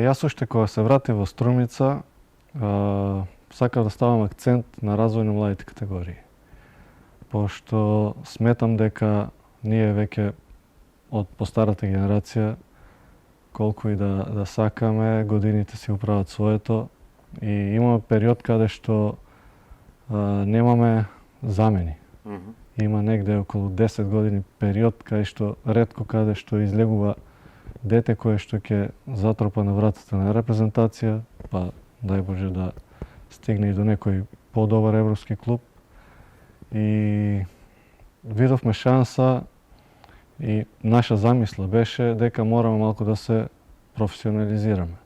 Јас уште кога се вратив во Струмица, сакав да ставам акцент на развој на младите категории. Пошто сметам дека ние веќе од постарата генерација, колку и да сакаме, годините си управат своето и имаме период каде што немаме замени. Има негде околу 10 години период каде што ретко каде што излегува дете кое што ќе затропа на вратата на репрезентација, па дај Боже да стигне и до некој подобар европски клуб. И видовме шанса и наша замисла беше дека мораме малку да се професионализираме.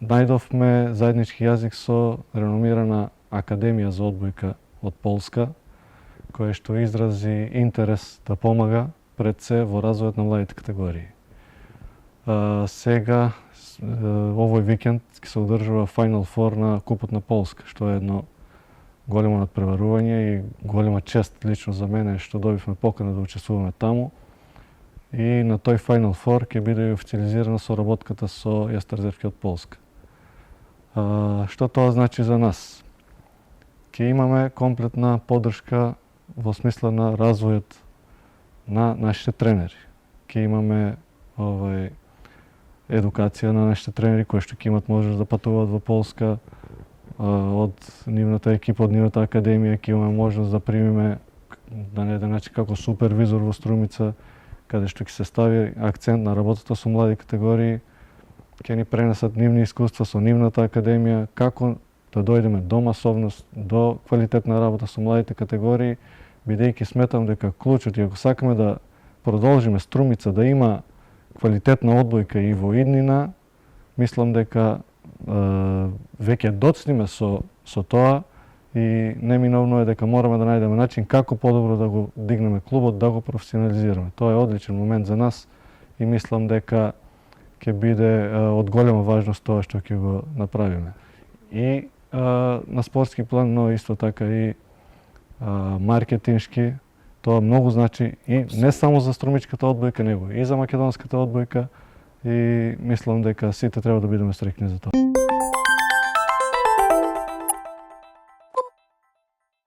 Најдовме заеднички јазик со реномирана Академија за одбојка од Полска, која што изрази интерес да помага пред се во развојот на младите категории. Сега, овој викенд, ќе се одржува Final Four на Купот на Полска, што е едно големо надпреварување и голема чест лично за мене што добивме покана да учествуваме таму. И на тој Final Four ќе биде официализирана соработката со Јастрзевски од Полска. Што тоа значи за нас? Ќе имаме комплетна поддршка во смисла на развојот на нашите тренери. Ќе имаме едукација на нашите тренери кои што ќе имат можност да патуваат во Полска, од нивната екипа, од нивната академија ќе имаме можност да примиме на еден начин како супервизор во Струмица, каде што ќе се стави акцент на работата со млади категории, ќе ни пренесат нивни искуства со нивната академија, како да дојдеме до масовност, до квалитетна работа со младите категории, бидејќи сметам дека клучот и ако сакаме да продолжиме Струмица да има квалитетна одбојка и во иднина, мислам дека веќе доцниме со тоа и неминовно е дека мораме да најдеме начин како подобро да го дигнеме клубот, да го професионализираме. Тоа е одличен момент за нас и мислам дека ќе биде од голема важност тоа што ќе го направиме. И на спортски план, но исто така и маркетиншки, тоа многу значи и не само за струмичката одбојка, него и за македонската одбојка и мислам дека сите треба да бидеме стрикни за тоа.